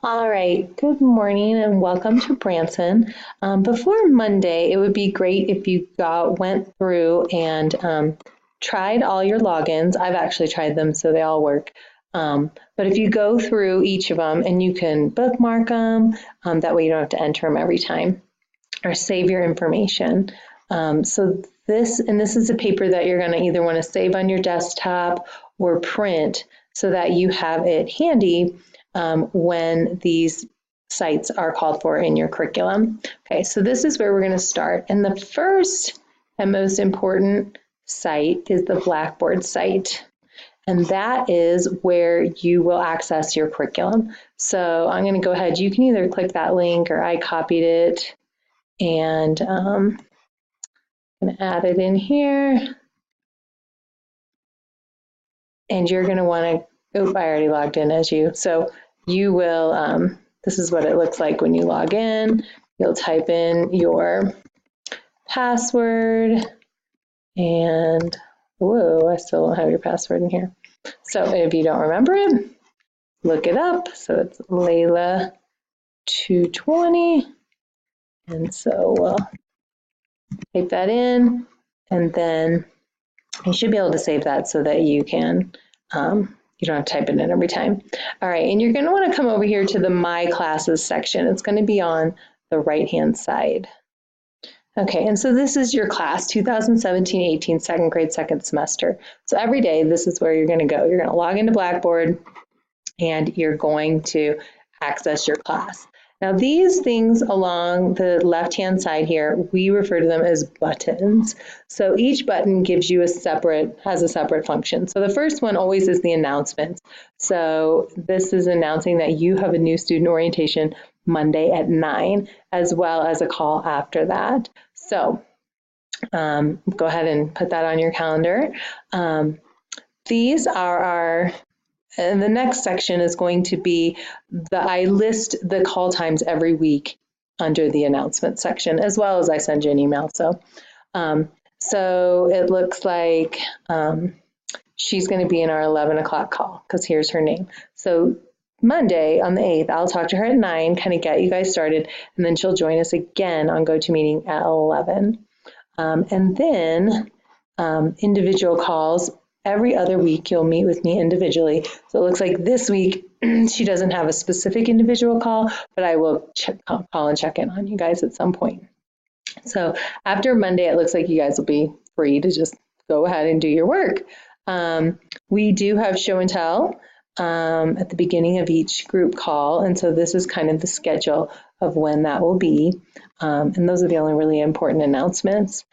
All right, good morning and welcome to Branson. Before Monday, it would be great if you went through and tried all your logins. I've actually tried them, so they all work. But if you go through each of them and you can bookmark them, that way you don't have to enter them every time or save your information. This is a paper that you're going to either want to save on your desktop or print so that you have it handy when these sites are called for in your curriculum. Okay, so this is where we're going to start. And the first and most important site is the Blackboard site. And that is where you will access your curriculum. So I'm going to go ahead. You can either click that link or I copied it. And I'm going to add it in here. And you're going to want to, oh, I already logged in as you. So you will, this is what it looks like when you log in. You'll type in your password and, whoa, I still don't have your password in here. So if you don't remember it, look it up. So it's Layla 220. And so we'll type that in and then you should be able to save that so that you can, you don't have to type it in every time. All right, and you're going to want to come over here to the My Classes section. It's going to be on the right-hand side. Okay, and so this is your class, 2017-18, second grade, second semester. So every day, this is where you're going to go. You're going to log into Blackboard, and you're going to access your class. Now these things along the left-hand side here, we refer to them as buttons. So each button gives you has a separate function. So the first one always is the announcements. So this is announcing that you have a new student orientation Monday at 9, as well as a call after that. So go ahead and put that on your calendar. These are our And the next section is going to be I list the call times every week under the announcement section, as well as I send you an email. So it looks like she's going to be in our 11 o'clock call because here's her name. So Monday on the 8th, I'll talk to her at 9, kind of get you guys started, and then she'll join us again on GoToMeeting at 11. And then individual calls. Every other week, you'll meet with me individually. So it looks like this week, she doesn't have a specific individual call, but I will call and check in on you guys at some point. So after Monday, it looks like you guys will be free to just go ahead and do your work. We do have show and tell at the beginning of each group call. And so this is kind of the schedule of when that will be. And those are the only really important announcements.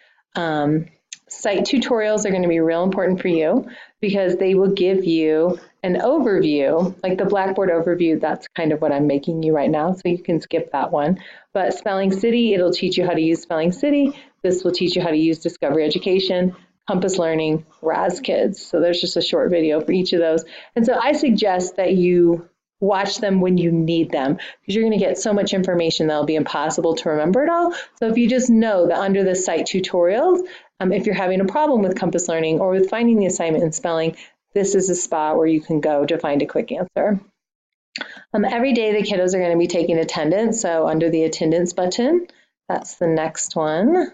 Site tutorials are going to be real important for you because they will give you an overview, like the Blackboard overview. That's kind of what I'm making you right now, so you can skip that one. But Spelling City, it'll teach you how to use Spelling City. This will teach you how to use Discovery Education, Compass Learning, Raz Kids. So there's just a short video for each of those. And so I suggest that you watch them when you need them because you're going to get so much information that it'll be impossible to remember it all. So if you just know that under the site tutorials, if you're having a problem with Compass Learning or with finding the assignment in spelling, this is a spot where you can go to find a quick answer. Every day the kiddos are going to be taking attendance. So under the attendance button, that's the next one.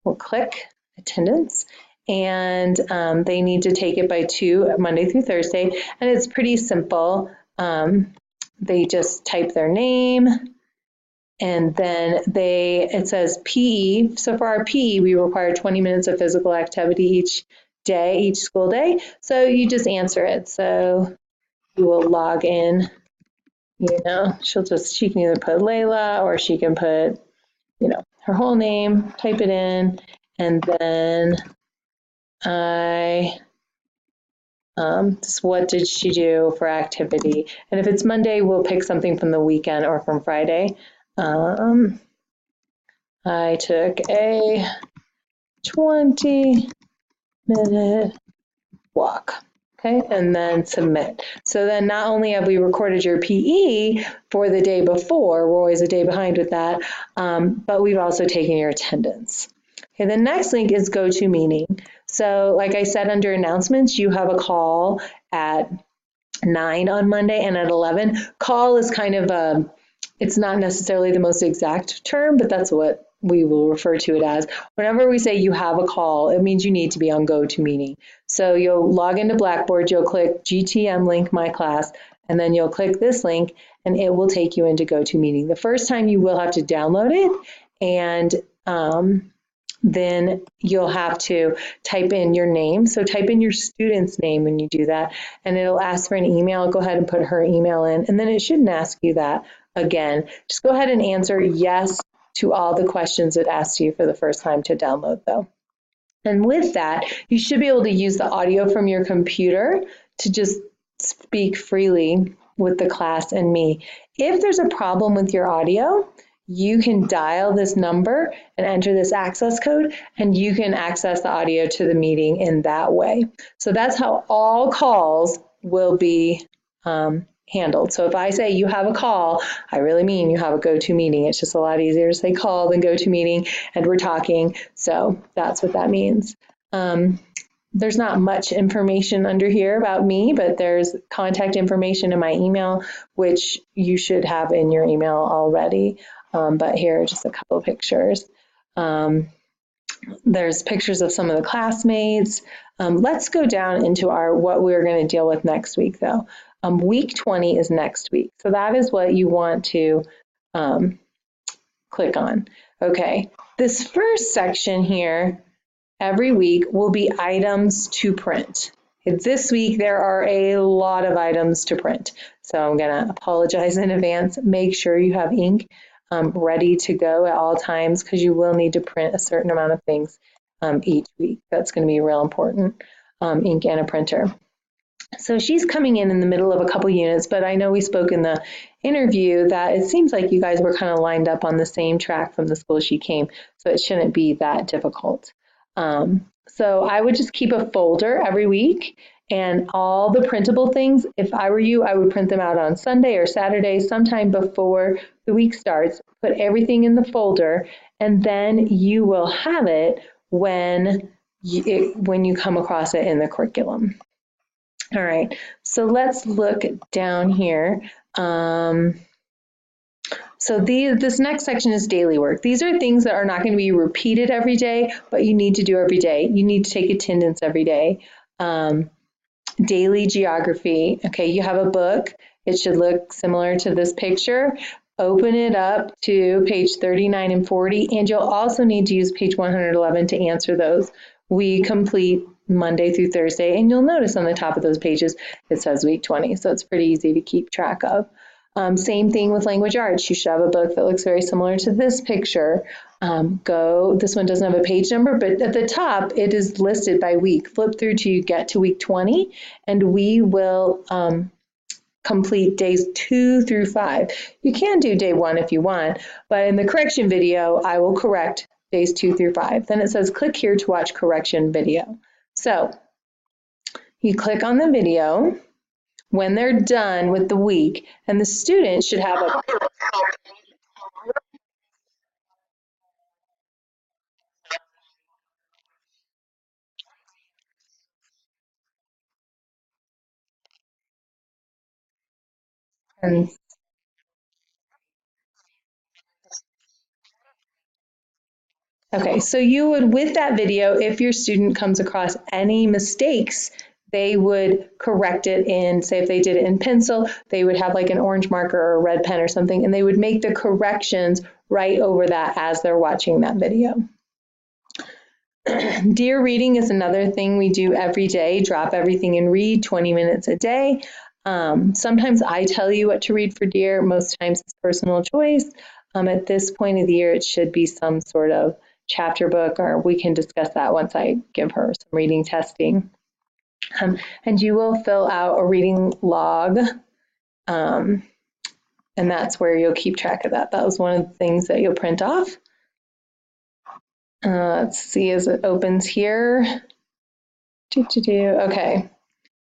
We'll click attendance. And they need to take it by 2 Monday through Thursday. And it's pretty simple. They just type their name and then it says PE. So for our PE, we require 20 minutes of physical activity each day, each school day. So you just answer it. So you will log in, she can either put Layla or she can put, her whole name, type it in, and then what did she do for activity? And if it's Monday, we'll pick something from the weekend or from Friday. I took a 20-minute walk, okay, and then submit. So then not only have we recorded your PE for the day before, we're always a day behind with that, but we've also taken your attendance. Okay, the next link is GoToMeeting. So like I said, under announcements, you have a call at 9 on Monday and at 11. Call is kind of it's not necessarily the most exact term, but that's what we will refer to it as. Whenever we say you have a call, it means you need to be on GoToMeeting. So you'll log into Blackboard, you'll click GTM link my class, and then you'll click this link and it will take you into GoToMeeting. The first time you will have to download it, and then you'll have to type in your name. So type in your student's name when you do that, and it'll ask for an email. Go ahead and put her email in, and then it shouldn't ask you that again. Just go ahead and answer yes to all the questions it asked you for the first time to download though. And with that, you should be able to use the audio from your computer to just speak freely with the class and me. If there's a problem with your audio, you can dial this number and enter this access code, and you can access the audio to the meeting in that way. So that's how all calls will be handled. So if I say you have a call, I really mean you have a GoToMeeting. It's just a lot easier to say call than GoToMeeting, and we're talking. So that's what that means. There's not much information under here about me, but there's contact information in my email, which you should have in your email already. But here are just a couple of pictures. There's pictures of some of the classmates. Let's go down into what we're going to deal with next week, though. Week 20 is next week, so that is what you want to click on. Okay, this first section here, every week, will be items to print. This week, there are a lot of items to print, so I'm going to apologize in advance. Make sure you have ink ready to go at all times, because you will need to print a certain amount of things each week. That's going to be real important, ink and a printer. So she's coming in the middle of a couple units, but I know we spoke in the interview that it seems like you guys were kind of lined up on the same track from the school she came, so it shouldn't be that difficult. So I would just keep a folder every week, and all the printable things, if I were you, I would print them out on Sunday or Saturday, sometime before the week starts. Put everything in the folder, and then you will have it when you come across it in the curriculum. All right, so let's look down here. So this next section is daily work. These are things that are not going to be repeated every day, but you need to do every day. You need to take attendance every day. Daily geography. Okay, you have a book. It should look similar to this picture. Open it up to page 39 and 40, and you'll also need to use page 111 to answer those. We complete Monday through Thursday, and you'll notice on the top of those pages it says week 20, so it's pretty easy to keep track of. Same thing with language arts. You should have a book that looks very similar to this picture. This one doesn't have a page number, but at the top it is listed by week. Flip through till you get to week 20, and we will complete days 2 through 5. You can do day 1 if you want, but in the correction video, I will correct days 2 through 5. Then it says click here to watch correction video. So you click on the video when they're done with the week, and the student should have a and okay, so you would, with that video, if your student comes across any mistakes, they would correct it in, say if they did it in pencil, they would have like an orange marker or a red pen or something, and they would make the corrections right over that as they're watching that video. Dear reading is another thing we do every day. Drop everything and read 20 minutes a day. Sometimes I tell you what to read for Dear. Most times it's personal choice. At this point of the year, it should be some sort of chapter book, or we can discuss that once I give her some reading testing. And you will fill out a reading log, and that's where you'll keep track of that. That was one of the things that you'll print off. Let's see as it opens here. Okay,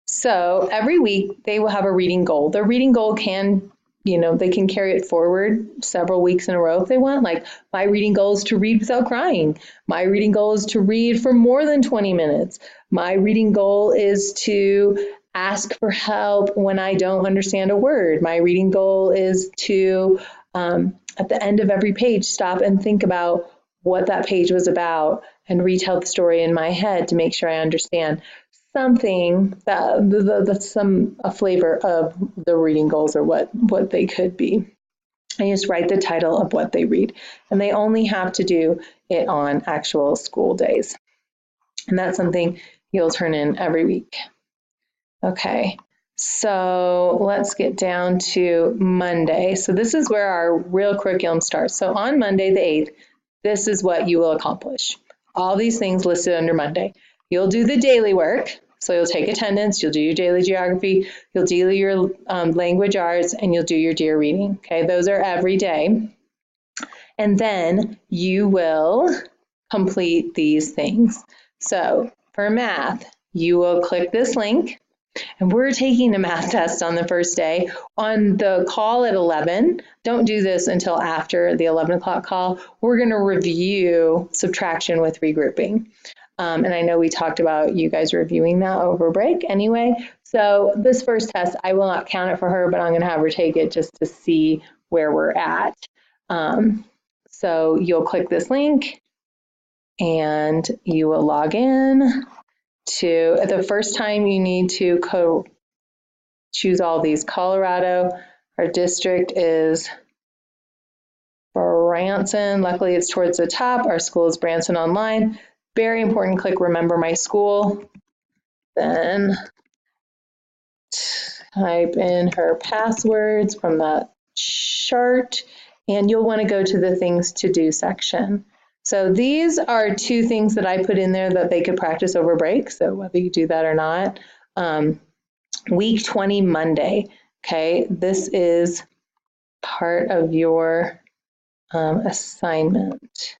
so every week they will have a reading goal. Their reading goal can, they can carry it forward several weeks in a row if they want. Like, my reading goal is to read without crying. My reading goal is to read for more than 20 minutes. My reading goal is to ask for help when I don't understand a word. My reading goal is to, at the end of every page, stop and think about what that page was about and retell the story in my head to make sure I understand something that's a flavor of the reading goals or what they could be. I just write the title of what they read, and they only have to do it on actual school days. And that's something you'll turn in every week. Okay, so let's get down to Monday. So this is where our real curriculum starts. So on Monday the 8th, this is what you will accomplish. All these things listed under Monday. You'll do the daily work. So you'll take attendance, you'll do your daily geography, you'll do your language arts, and you'll do your dear reading. Okay, those are every day. And then you will complete these things. So for math, you will click this link, and we're taking a math test on the first day. On the call at 11, don't do this until after the 11 o'clock call. We're going to review subtraction with regrouping. And I know we talked about you guys reviewing that over break anyway. So this first test, I will not count it for her, but I'm going to have her take it just to see where we're at. So you'll click this link and you will log in to, the first time you need to choose all these. Colorado, our district is Branson. Luckily it's towards the top. Our school is Branson Online. Very important, click remember my school. Then type in her passwords from that chart, and you'll want to go to the things to do section. So these are two things that I put in there that they could practice over break, so whether you do that or not. Week 20 Monday, okay, this is part of your assignment.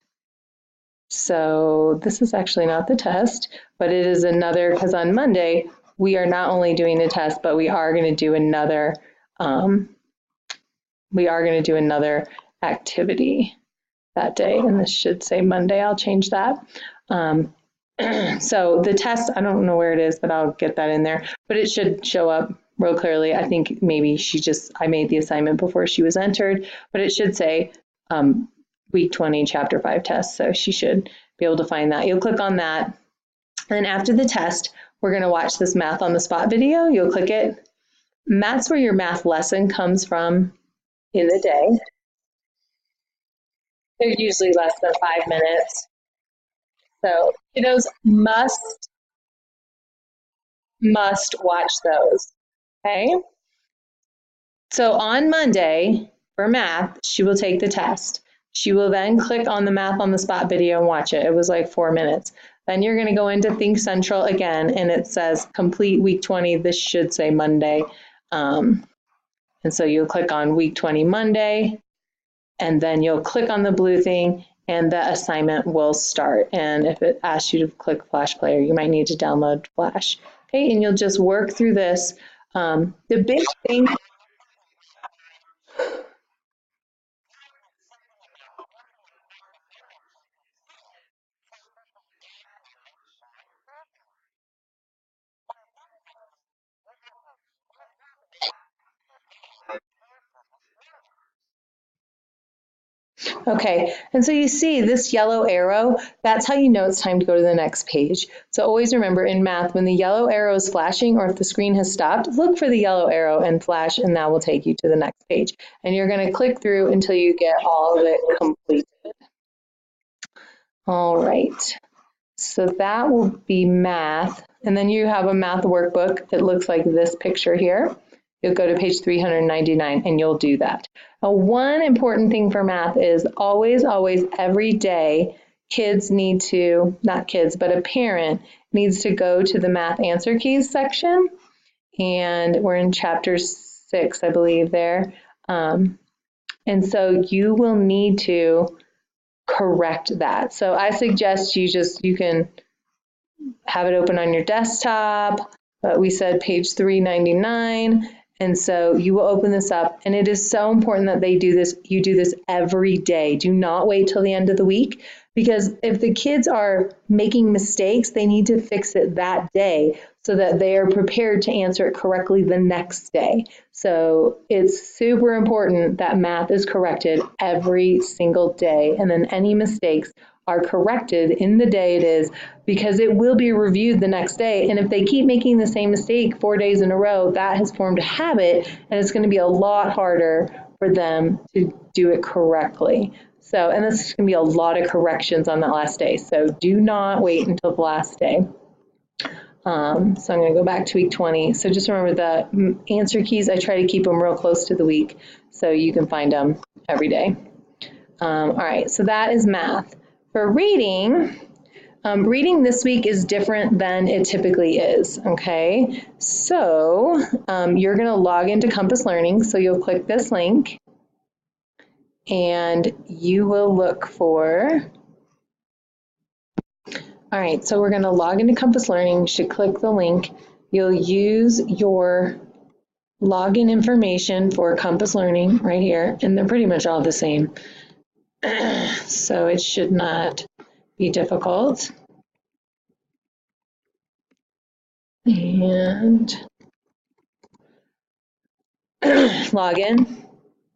So this is actually not the test, but it is another, because on Monday, we are not only doing a test, but we are going to do another, activity that day. And this should say Monday, I'll change that. So the test, I don't know where it is, but I'll get that in there, but it should show up real clearly. I think maybe I made the assignment before she was entered, but it should say, week 20, chapter 5 test. So she should be able to find that. You'll click on that. And after the test, we're going to watch this math on the spot video. You'll click it. And that's where your math lesson comes from in the day. They're usually less than 5 minutes. So kiddos must watch those. Okay. So on Monday for math, she will take the test. She will then click on the math on the spot video and watch it. It was like 4 minutes. Then you're going to go into Think Central again, and it says complete week 20. This should say Monday. And so you'll click on week 20 Monday, and then you'll click on the blue thing, and the assignment will start. And if it asks you to click Flash Player, you might need to download Flash. Okay, and you'll just work through this. The big thing. Okay, and so you see this yellow arrow, that's how you know it's time to go to the next page. So always remember in math, when the yellow arrow is flashing or if the screen has stopped, look for the yellow arrow and flash, and that will take you to the next page. And you're going to click through until you get all of it completed. All right, so that will be math. And then you have a math workbook. It looks like this picture here. You'll go to page 399 and you'll do that. Now, one important thing for math is always, every day, kids need to, not kids, but a parent needs to go to the math answer keys section. And we're in chapter 6, I believe there. And so you will need to correct that. So I suggest you can have it open on your desktop. But we said page 399. And so you will open this up, and it is so important that they do this. You do this every day. Do not wait till the end of the week, because if the kids are making mistakes, they need to fix it that day so that they are prepared to answer it correctly the next day. So it's super important that math is corrected every single day, and then any mistakes are corrected in the day it is, because it will be reviewed the next day. And if they keep making the same mistake 4 days in a row, that has formed a habit, and it's going to be a lot harder for them to do it correctly. So, and this is going to be a lot of corrections on that last day. So do not wait until the last day. So I'm going to go back to week 20. So just remember the answer keys, I try to keep them real close to the week so you can find them every day. All right, so that is math. For reading, reading this week is different than it typically is, okay? So you're going to log into Compass Learning, so you'll click this link, and you will look for, all right, so we're going to log into Compass Learning. You should click the link. You'll use your login information for Compass Learning right here, and they're pretty much all the same. So it should not be difficult. And log in.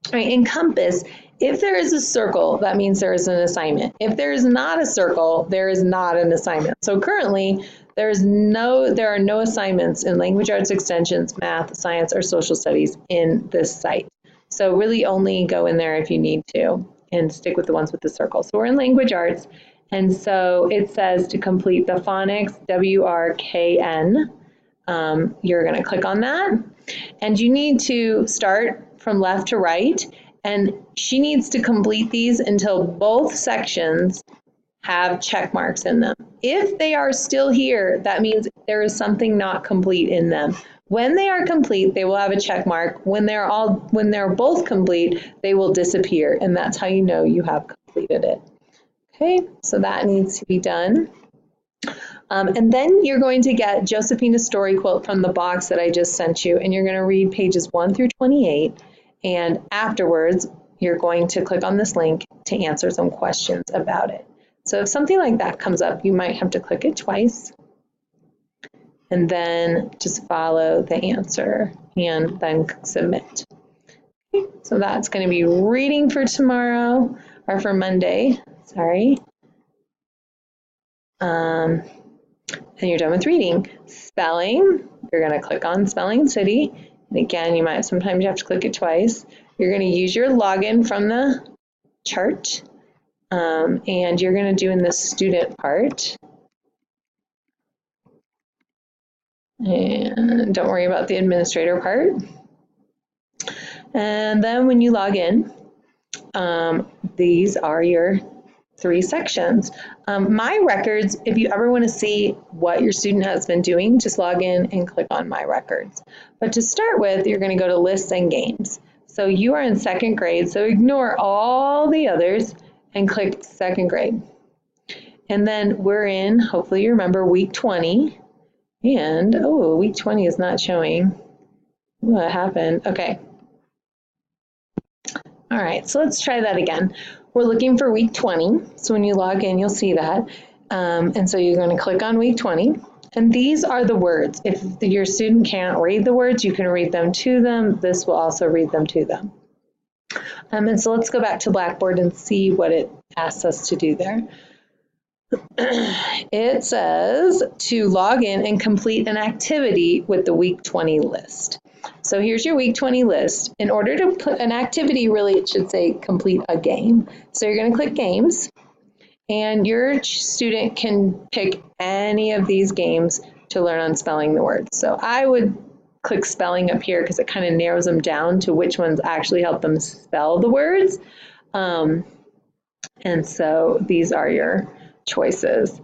All right, in Compass, if there is a circle, that means there is an assignment. If there is not a circle, there is not an assignment. So currently, there are no assignments in language arts extensions, math, science, or social studies in this site. So really only go in there if you need to and stick with the ones with the circle. So we're in language arts, and so it says to complete the phonics WRKN. You're going to click on that, and you need to start from left to right, and she needs to complete these until both sections have check marks in them. If they are still here, that means there is something not complete in them. When they are complete, they will have a check mark. When they're both complete, they will disappear, and that's how you know you have completed it. Okay, so that needs to be done. And then you're going to get Josephina's story quilt from the box that I just sent you, and you're going to read pages 1 through 28, and afterwards you're going to click on this link to answer some questions about it. So if something like that comes up, you might have to click it twice, and then just follow the answer and then submit. Okay, so that's going to be reading for tomorrow, or for Monday, sorry. And you're done with reading. Spelling, you're going to click on Spelling City. And again, sometimes you have to click it twice. You're going to use your login from the chart. And you're going to do in the student part. And don't worry about the administrator part. And then when you log in, these are your 3 sections. My Records, if you ever want to see what your student has been doing, just log in and click on My Records. But to start with, you're going to go to Lists and Games. So you are in 2nd grade, so ignore all the others and click 2nd grade. And then we're in, hopefully you remember, week 20. And, oh, week 20 is not showing. What happened? Okay. All right, so let's try that again. We're looking for week 20. So when you log in, you'll see that. And so you're going to click on week 20. And these are the words. If your student can't read the words, you can read them to them. This will also read them to them. And so let's go back to Blackboard and see what it asks us to do there. It says to log in and complete an activity with the week 20 list. So here's your week 20 list. In order to put an activity, really it should say complete a game. So you're going to click games, and your student can pick any of these games to learn on spelling the words. So I would click spelling up here because it kind of narrows them down to which ones actually help them spell the words. And so these are your choices.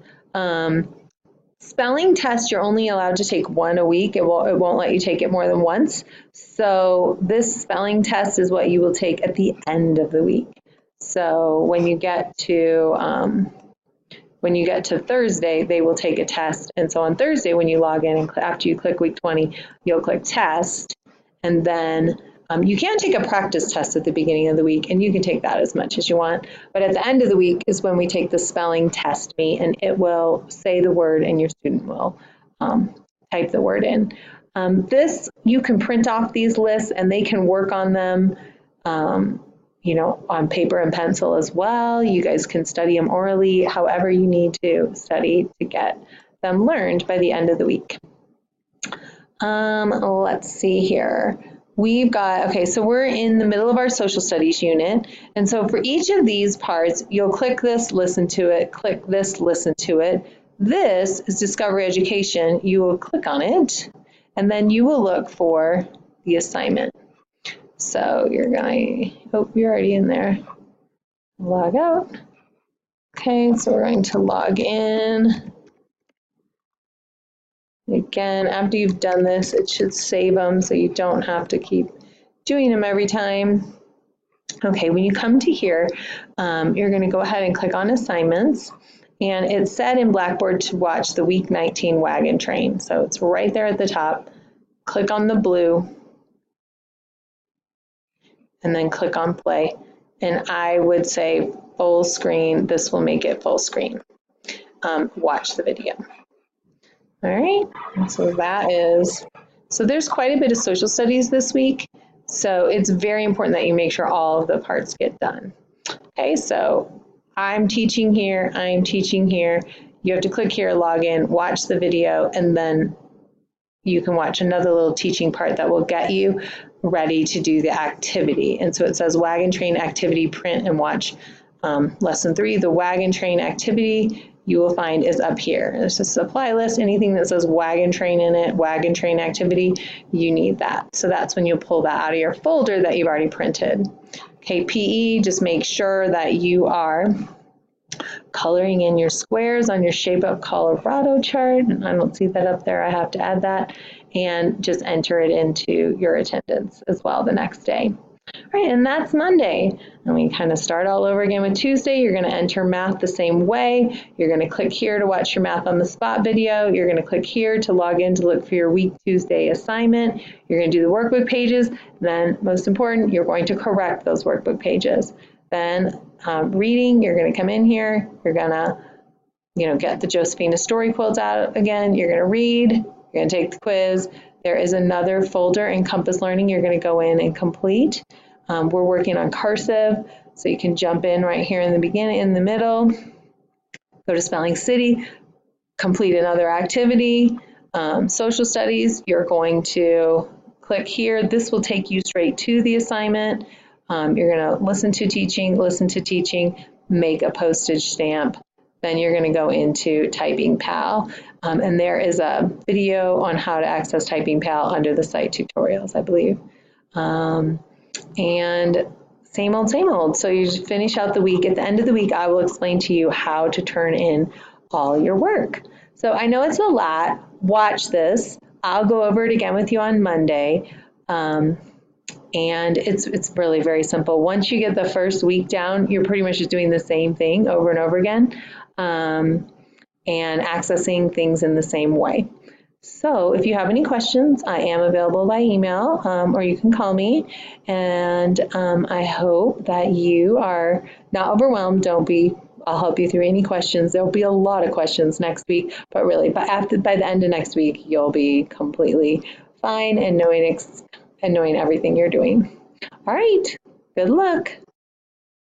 Spelling test, you're only allowed to take 1 a week. It won't let you take it more than once. So this spelling test is what you will take at the end of the week. So when you get to Thursday, they will take a test. And so on Thursday, when you log in and after you click week 20, you'll click test, And then you can take a practice test at the beginning of the week, and you can take that as much as you want. But at the end of the week is when we take the spelling test me, and it will say the word and your student will type the word in. This, you can print off these lists and they can work on them, you know, on paper and pencil as well. You guys can study them orally, however you need to study to get them learned by the end of the week. Let's see here. We've got, okay, so we're in the middle of our social studies unit. And so for each of these parts, you'll click this, listen to it, click this, listen to it. This is Discovery Education. You will click on it, and then you will look for the assignment. So you're going, oh, you're already in there. Log out. Okay, so we're going to log in. Again, after you've done this, it should save them so you don't have to keep doing them every time. Okay, when you come to here, you're going to go ahead and click on assignments. And it's set in Blackboard to watch the week 19 wagon train. So it's right there at the top. Click on the blue and then click on play. And I would say full screen. This will make it full screen. Watch the video. All right, and so that is, so there's quite a bit of social studies this week. So it's very important that you make sure all of the parts get done. Okay, so I'm teaching here, I'm teaching here. You have to click here, log in, watch the video, and then you can watch another little teaching part that will get you ready to do the activity. And so it says wagon train activity, print and watch lesson 3. The wagon train activity you will find is up here. There's a supply list, anything that says wagon train in it, wagon train activity, you need that. So that's when you'll pull that out of your folder that you've already printed. Okay, PE, just make sure that you are coloring in your squares on your Shape Up Colorado chart. I don't see that up there, I have to add that. And just enter it into your attendance as well the next day. All right, and that's Monday. And we kind of start all over again with Tuesday. You're going to enter math the same way. You're going to click here to watch your Math on the Spot video. You're going to click here to log in to look for your week Tuesday assignment. You're going to do the workbook pages. Then, most important, you're going to correct those workbook pages. Then reading, you're going to come in here. You're going to, get the Josephina story quotes out again. You're going to read. You're going to take the quiz. There is another folder in Compass Learning you're going to go in and complete. We're working on cursive, so you can jump in right here in the beginning, in the middle, go to Spelling City, complete another activity. Social studies, you're going to click here. This will take you straight to the assignment. You're going to listen to teaching, make a postage stamp. Then you're going to go into Typing Pal. And there is a video on how to access Typing Pal under the site tutorials, I believe. And same old. So you finish out the week. At the end of the week, I will explain to you how to turn in all your work. So I know it's a lot. Watch this. I'll go over it again with you on Monday. And it's really very simple. Once you get the first week down, you're pretty much just doing the same thing over and over again. And accessing things in the same way. So if you have any questions, I am available by email, or you can call me. And I hope that you are not overwhelmed. Don't be. I'll help you through any questions. There'll be a lot of questions next week, but really, by the end of next week, you'll be completely fine and knowing everything you're doing. All right. Good luck.